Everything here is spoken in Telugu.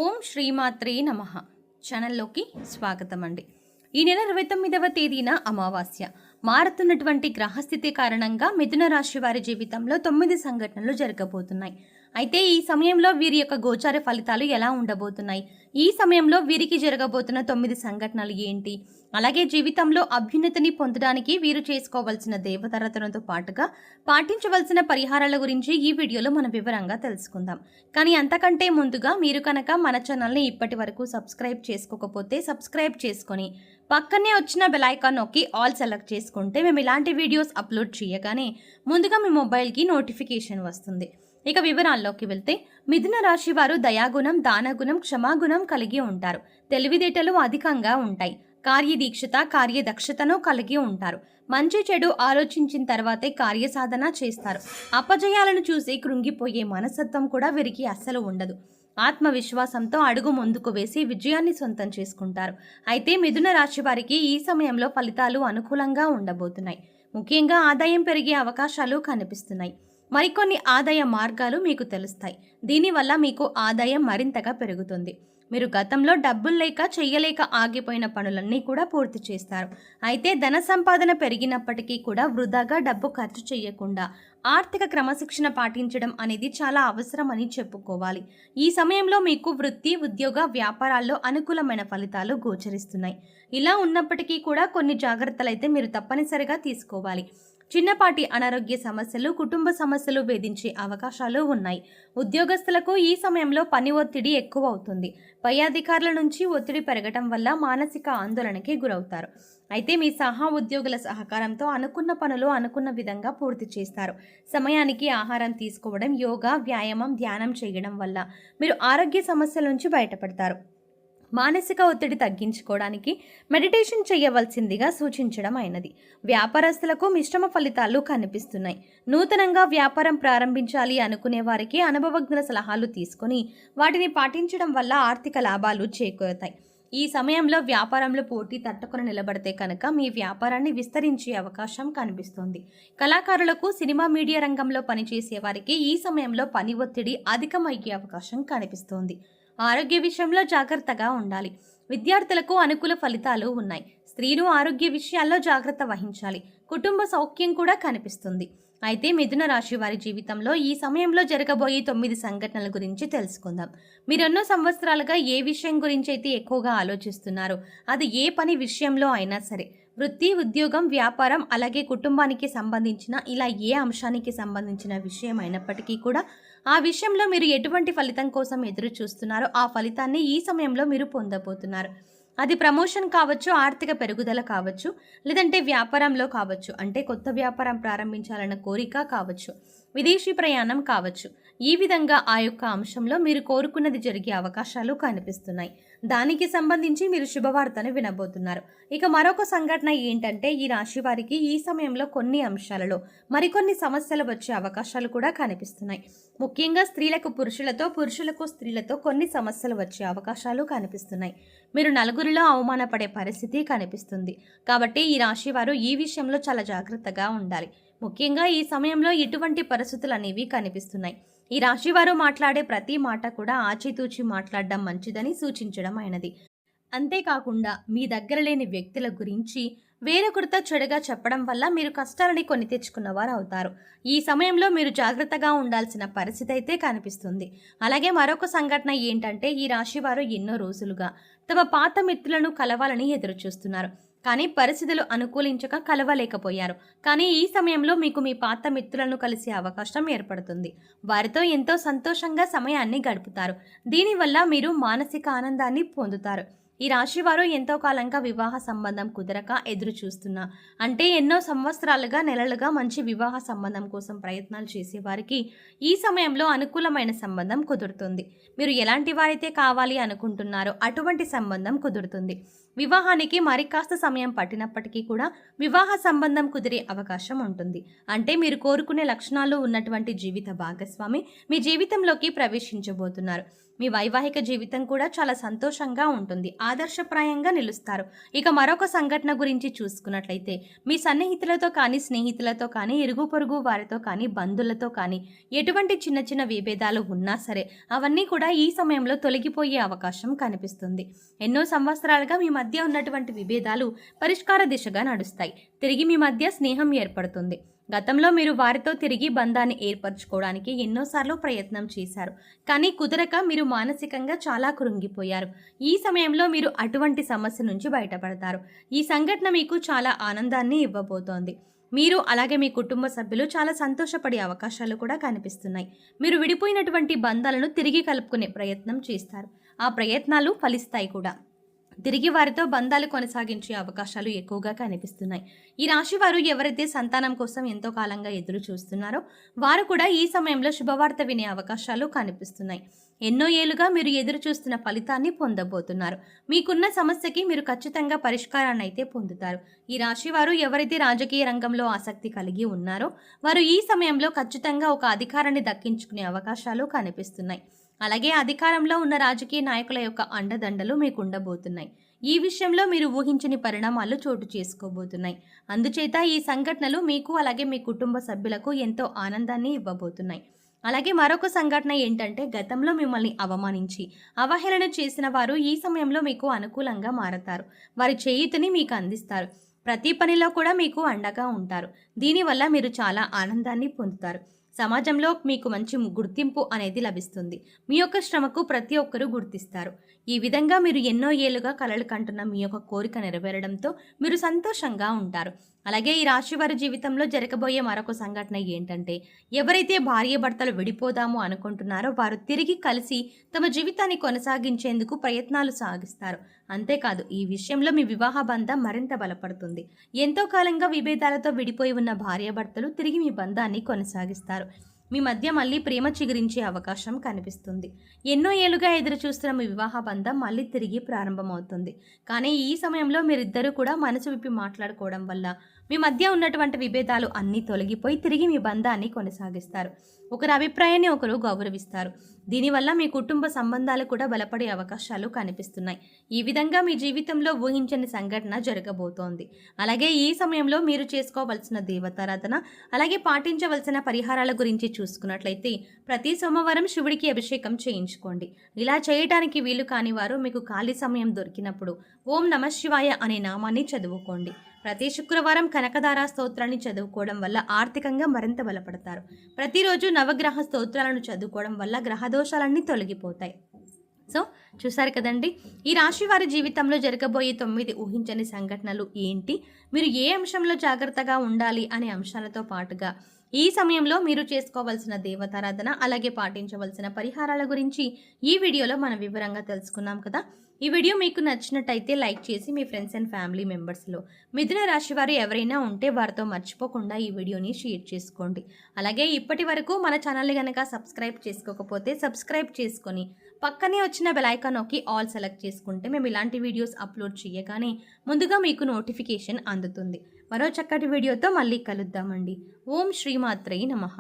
ఓం శ్రీమాత్రే నమః ఛానల్లోకి స్వాగతం అండి. ఈ నెల 29వ తేదీన అమావాస్య. మారుతున్నటువంటి గ్రహస్థితి కారణంగా మిథున రాశి వారి జీవితంలో 9 సంఘటనలు జరగబోతున్నాయి. అయితే ఈ సమయంలో వీరి యొక్క గోచార ఫలితాలు ఎలా ఉండబోతున్నాయి, ఈ సమయంలో వీరికి జరగబోతున్న 9 సంఘటనలు ఏంటి, అలాగే జీవితంలో అభ్యున్నతిని పొందడానికి వీరు చేసుకోవాల్సిన దేవతారాధనతో పాటుగా పాటించవలసిన పరిహారాల గురించి ఈ వీడియోలో మనం వివరంగా తెలుసుకుందాం. కానీ అంతకంటే ముందుగా మీరు కనుక మన ఛానల్ని ఇప్పటి వరకు సబ్స్క్రైబ్ చేసుకోకపోతే సబ్స్క్రైబ్ చేసుకొని పక్కనే వచ్చిన బెల్ ఐకాన్ నొక్కి ఆల్ సెలెక్ట్ చేసుకుంటే మేము ఇలాంటి వీడియోస్ అప్లోడ్ చేయగానే ముందుగా మీ మొబైల్కి నోటిఫికేషన్ వస్తుంది. ఇక వివరాల్లోకి వెళ్తే మిథున రాశి వారు దయాగుణం, దానగుణం, క్షమాగుణం కలిగి ఉంటారు. తెలివితేటలు అధికంగా ఉంటాయి. కార్యదీక్షత, కార్యదక్షతను కలిగి ఉంటారు. మంచి చెడు ఆలోచించిన తర్వాతే కార్యసాధన చేస్తారు. అపజయాలను చూసి కృంగిపోయే మనస్తత్వం కూడా వీరికి అస్సలు ఉండదు. ఆత్మవిశ్వాసంతో అడుగు ముందుకు వేసి విజయాన్ని సొంతం చేసుకుంటారు. అయితే మిథున రాశి వారికి ఈ సమయంలో ఫలితాలు అనుకూలంగా ఉండబోతున్నాయి. ముఖ్యంగా ఆదాయం పెరిగే అవకాశాలు కనిపిస్తున్నాయి. మరికొన్ని ఆదాయ మార్గాలు మీకు తెలుస్తాయి. దీనివల్ల మీకు ఆదాయం మరింతగా పెరుగుతుంది. మీరు గతంలో డబ్బులు లేక చెయ్యలేక ఆగిపోయిన పనులన్నీ కూడా పూర్తి చేస్తారు. అయితే ధన సంపాదన పెరిగినప్పటికీ కూడా వృధాగా డబ్బు ఖర్చు చేయకుండా ఆర్థిక క్రమశిక్షణ పాటించడం అనేది చాలా అవసరమని చెప్పుకోవాలి. ఈ సమయంలో మీకు వృత్తి, ఉద్యోగ, వ్యాపారాల్లో అనుకూలమైన ఫలితాలు గోచరిస్తున్నాయి. ఇలా ఉన్నప్పటికీ కూడా కొన్ని జాగ్రత్తలు అయితే మీరు తప్పనిసరిగా తీసుకోవాలి. చిన్నపాటి అనారోగ్య సమస్యలు, కుటుంబ సమస్యలు వేధించే అవకాశాలు ఉన్నాయి. ఉద్యోగస్తులకు ఈ సమయంలో పని ఒత్తిడి ఎక్కువ అవుతుంది. పై అధికారుల నుంచి ఒత్తిడి పెరగటం వల్ల మానసిక ఆందోళనకి గురవుతారు. అయితే మీ ఉద్యోగుల సహకారంతో అనుకున్న పనులు అనుకున్న విధంగా పూర్తి చేస్తారు. సమయానికి ఆహారం తీసుకోవడం, యోగా, వ్యాయామం, ధ్యానం చేయడం వల్ల మీరు ఆరోగ్య సమస్యల నుంచి బయటపడతారు. మానసిక ఒత్తిడి తగ్గించుకోవడానికి మెడిటేషన్ చేయవలసిందిగా సూచించడం అయినది. వ్యాపారస్తులకు మిశ్రమ ఫలితాలు కనిపిస్తున్నాయి. నూతనంగా వ్యాపారం ప్రారంభించాలి అనుకునే వారికి అనుభవజ్ఞుల సలహాలు తీసుకొని వాటిని పాటించడం వల్ల ఆర్థిక లాభాలు చేకూరుతాయి. ఈ సమయంలో వ్యాపారంలో పోటీ తట్టుకొని నిలబడితే కనుక మీ వ్యాపారాన్ని విస్తరించే అవకాశం కనిపిస్తుంది. కళాకారులకు, సినిమా, మీడియా రంగంలో పనిచేసే వారికి ఈ సమయంలో పని ఒత్తిడి అధికమయ్యే అవకాశం కనిపిస్తోంది. ఆరోగ్య విషయంలో జాగ్రత్తగా ఉండాలి. విద్యార్థులకు అనుకూల ఫలితాలు ఉన్నాయి. స్త్రీలు ఆరోగ్య విషయాల్లో జాగ్రత్త వహించాలి. కుటుంబ సౌఖ్యం కూడా కనిపిస్తుంది. అయితే మిథున రాశి వారి జీవితంలో ఈ సమయంలో జరగబోయే 9 సంఘటనల గురించి తెలుసుకుందాం. మీరెన్నో సంవత్సరాలుగా ఏ విషయం గురించి అయితే ఎక్కువగా ఆలోచిస్తున్నారో, అది ఏ పని విషయంలో అయినా సరే, వృత్తి, ఉద్యోగం, వ్యాపారం, అలాగే కుటుంబానికి సంబంధించిన ఇలా ఏ అంశానికి సంబంధించిన విషయం అయినప్పటికీ కూడా ఆ విషయంలో మీరు ఎటువంటి ఫలితం కోసం ఎదురు చూస్తున్నారో ఆ ఫలితాన్ని ఈ సమయంలో మీరు పొందబోతున్నారు. అది ప్రమోషన్ కావచ్చు, ఆర్థిక పెరుగుదల కావచ్చు, లేదంటే వ్యాపారంలో కావచ్చు, అంటే కొత్త వ్యాపారం ప్రారంభించాలన్న కోరిక కావచ్చు, విదేశీ ప్రయాణం కావచ్చు. ఈ విధంగా ఆ యొక్క అంశంలో మీరు కోరుకున్నది జరిగే అవకాశాలు కనిపిస్తున్నాయి. దానికి సంబంధించి మీరు శుభవార్తను వినబోతున్నారు. ఇక మరొక సంఘటన ఏంటంటే ఈ రాశి వారికి ఈ సమయంలో కొన్ని అంశాలలో మరికొన్ని సమస్యలు వచ్చే అవకాశాలు కూడా కనిపిస్తున్నాయి. ముఖ్యంగా స్త్రీలకు పురుషులతో, పురుషులకు స్త్రీలతో కొన్ని సమస్యలు వచ్చే అవకాశాలు కనిపిస్తున్నాయి. మీరు నలుగురిలో అవమానపడే పరిస్థితి కనిపిస్తుంది. కాబట్టి ఈ రాశి వారు ఈ విషయంలో చాలా జాగ్రత్తగా ఉండాలి. ముఖ్యంగా ఈ సమయంలో ఇటువంటి పరిస్థితులు అనేవి కనిపిస్తున్నాయి. ఈ రాశివారు మాట్లాడే ప్రతి మాట కూడా ఆచితూచి మాట్లాడడం మంచిదని సూచించడం అయినది. అంతేకాకుండా మీ దగ్గర లేని వ్యక్తుల గురించి వేరొకరితో చెడుగా చెప్పడం వల్ల మీరు కష్టాలని కొని తెచ్చుకున్నవారు అవుతారు. ఈ సమయంలో మీరు జాగ్రత్తగా ఉండాల్సిన పరిస్థితి అయితే కనిపిస్తుంది. అలాగే మరొక సంఘటన ఏంటంటే ఈ రాశివారు ఎన్నో రోజులుగా తమ పాత మిత్రులను కలవాలని ఎదురు చూస్తున్నారు. కానీ పరిస్థితులు అనుకూలించక కలవలేకపోయారు. కానీ ఈ సమయంలో మీకు మీ పాత మిత్రులను కలిసే అవకాశం ఏర్పడుతుంది. వారితో ఎంతో సంతోషంగా సమయాన్ని గడుపుతారు. దీనివల్ల మీరు మానసిక ఆనందాన్ని పొందుతారు. ఈ రాశివారు ఎంతో కాలంగా వివాహ సంబంధం కుదరక ఎదురు చూస్తున్నా, అంటే ఎన్నో సంవత్సరాలుగా, నెలలుగా మంచి వివాహ సంబంధం కోసం ప్రయత్నాలు చేసేవారికి ఈ సమయంలో అనుకూలమైన సంబంధం కుదురుతుంది. మీరు ఎలాంటి వారైతే కావాలి అనుకుంటున్నారో అటువంటి సంబంధం కుదురుతుంది. వివాహానికి మరి కాస్త సమయం పట్టినప్పటికీ కూడా వివాహ సంబంధం కుదిరే అవకాశం ఉంటుంది. అంటే మీరు కోరుకునే లక్షణాలు ఉన్నటువంటి జీవిత భాగస్వామి మీ జీవితంలోకి ప్రవేశించబోతున్నారు. మీ వైవాహిక జీవితం కూడా చాలా సంతోషంగా ఉంటుంది, ఆదర్శప్రాయంగా నిలుస్తారు. ఇక మరొక సంఘటన గురించి చూసుకున్నట్లయితే మీ సన్నిహితులతో కానీ, స్నేహితులతో కానీ, ఇరుగు పొరుగు వారితో కానీ, బంధువులతో కానీ ఎటువంటి చిన్న చిన్న విభేదాలు ఉన్నా సరే అవన్నీ కూడా ఈ సమయంలో తొలగిపోయే అవకాశం కనిపిస్తుంది. ఎన్నో సంవత్సరాలుగా మీ మధ్య ఉన్నటువంటి విభేదాలు పరిష్కార దిశగా నడుస్తాయి. తిరిగి మీ మధ్య స్నేహం ఏర్పడుతుంది. గతంలో మీరు వారితో తిరిగి బంధాన్ని ఏర్పరచుకోవడానికి ఎన్నోసార్లు ప్రయత్నం చేశారు, కానీ కుదరక మీరు మానసికంగా చాలా కృంగిపోయారు. ఈ సమయంలో మీరు అటువంటి సమస్య నుంచి బయటపడతారు. ఈ సంఘటన మీకు చాలా ఆనందాన్ని ఇవ్వబోతోంది. మీరు అలాగే మీ కుటుంబ సభ్యులు చాలా సంతోషపడే అవకాశాలు కూడా కనిపిస్తున్నాయి. మీరు విడిపోయినటువంటి బంధాలను తిరిగి కలుపుకునే ప్రయత్నం చేస్తారు. ఆ ప్రయత్నాలు ఫలిస్తాయి కూడా. తిరిగి వారితో బంధాలు కొనసాగించే అవకాశాలు ఎక్కువగా కనిపిస్తున్నాయి. ఈ రాశి వారు ఎవరైతే సంతానం కోసం ఎంతో కాలంగా ఎదురు చూస్తున్నారో వారు కూడా ఈ సమయంలో శుభవార్త వినే అవకాశాలు కనిపిస్తున్నాయి. ఎన్నో ఏళ్లుగా మీరు ఎదురు చూస్తున్న ఫలితాన్ని పొందబోతున్నారు. మీకున్న సమస్యకి మీరు ఖచ్చితంగా పరిష్కారాన్ని అయితే పొందుతారు. ఈ రాశి వారు ఎవరైతే రాజకీయ రంగంలో ఆసక్తి కలిగి ఉన్నారో వారు ఈ సమయంలో ఖచ్చితంగా ఒక అధికారాన్ని దక్కించుకునే అవకాశాలు కనిపిస్తున్నాయి. అలాగే అధికారంలో ఉన్న రాజకీయ నాయకుల యొక్క అండదండలు మీకు ఉండబోతున్నాయి. ఈ విషయంలో మీరు ఊహించని పరిణామాలు చోటు చేసుకోబోతున్నాయి. అందుచేత ఈ సంఘటనలు మీకు అలాగే మీ కుటుంబ సభ్యులకు ఎంతో ఆనందాన్ని ఇవ్వబోతున్నాయి. అలాగే మరొక సంఘటన ఏంటంటే గతంలో మిమ్మల్ని అవమానించి అవహేళన చేసిన వారు ఈ సమయంలో మీకు అనుకూలంగా మారతారు. వారి చేయూతని మీకు అందిస్తారు. ప్రతి పనిలో కూడా మీకు అండగా ఉంటారు. దీనివల్ల మీరు చాలా ఆనందాన్ని పొందుతారు. సమాజంలో మీకు మంచి గుర్తింపు అనేది లభిస్తుంది. మీ యొక్క శ్రమకు ప్రతి ఒక్కరూ గుర్తిస్తారు. ఈ విధంగా మీరు ఎన్నో ఏళ్లుగా కలలు కంటున్న మీ యొక్క కోరిక నెరవేరడంతో మీరు సంతోషంగా ఉంటారు. అలాగే ఈ రాశి వారి జీవితంలో జరగబోయే మరొక సంఘటన ఏంటంటే ఎవరైతే భార్యాభర్తలు విడిపోదాము అనుకుంటున్నారో వారు తిరిగి కలిసి తమ జీవితాన్ని కొనసాగించేందుకు ప్రయత్నాలు సాగిస్తారు. అంతేకాదు ఈ విషయంలో మీ వివాహ బంధం మరింత బలపడుతుంది. ఎంతో కాలంగా విభేదాలతో విడిపోయి ఉన్న భార్యాభర్తలు తిరిగి మీ బంధాన్ని కొనసాగిస్తారు. మీ మధ్య మళ్ళీ ప్రేమ చిగురించే అవకాశం కనిపిస్తుంది. ఎన్నో ఏళ్లుగా ఎదురు చూస్తున్న మీ వివాహ బంధం మళ్ళీ తిరిగి ప్రారంభమవుతుంది. కానీ ఈ సమయంలో మీరిద్దరూ కూడా మనసు విప్పి మాట్లాడుకోవడం వల్ల మీ మధ్య ఉన్నటువంటి విభేదాలు అన్నీ తొలగిపోయి తిరిగి మీ బంధాన్ని కొనసాగిస్తారు. ఒకరి అభిప్రాయాన్ని ఒకరు గౌరవిస్తారు. దీనివల్ల మీ కుటుంబ సంబంధాలు కూడా బలపడే అవకాశాలు కనిపిస్తున్నాయి. ఈ విధంగా మీ జీవితంలో ఊహించని సంఘటన జరగబోతోంది. అలాగే ఈ సమయంలో మీరు చేసుకోవలసిన దేవతారాధన అలాగే పాటించవలసిన పరిహారాల గురించి చూసుకున్నట్లయితే ప్రతి సోమవారం శివుడికి అభిషేకం చేయించుకోండి. ఇలా చేయడానికి వీలు కాని వారు మీకు ఖాళీ సమయం దొరికినప్పుడు ఓం నమఃశివాయ అనే నామాన్ని చదువుకోండి. ప్రతి శుక్రవారం కనకదార స్తోత్రాన్ని చదువుకోవడం వల్ల ఆర్థికంగా మరింత బలపడతారు. ప్రతిరోజు నవగ్రహ స్తోత్రాలను చదువుకోవడం వల్ల గ్రహదోషాలన్నీ తొలగిపోతాయి. సో చూసారు కదండి, ఈ రాశి వారి జీవితంలో జరగబోయే 9 ఊహించని సంఘటనలు ఏంటి, మీరు ఏ అంశంలో జాగ్రత్తగా ఉండాలి అనే అంశాలతో పాటుగా ఈ సమయంలో మీరు చేసుకోవాల్సిన దేవతారాధన అలాగే పాటించవలసిన పరిహారాల గురించి ఈ వీడియోలో మనం వివరంగా తెలుసుకున్నాం కదా. ఈ వీడియో మీకు నచ్చినట్టయితే లైక్ చేసి మీ ఫ్రెండ్స్ అండ్ ఫ్యామిలీ మెంబర్స్లో మిథున రాశి వారు ఎవరైనా ఉంటే వారితో మర్చిపోకుండా ఈ వీడియోని షేర్ చేసుకోండి. అలాగే ఇప్పటి వరకు మన ఛానల్ని కనుక సబ్స్క్రైబ్ చేసుకోకపోతే సబ్స్క్రైబ్ చేసుకొని పక్కనే వచ్చిన బెల్ ఐకాన్ నొక్కి ఆల్ సెలెక్ట్ చేసుకుంటే మేము ఇలాంటి వీడియోస్ అప్లోడ్ చేయగానే ముందుగా మీకు నోటిఫికేషన్ అందుతుంది. మరో చక్కటి వీడియోతో మళ్ళీ కలుద్దామండి. ఓం శ్రీమాత్రే నమః.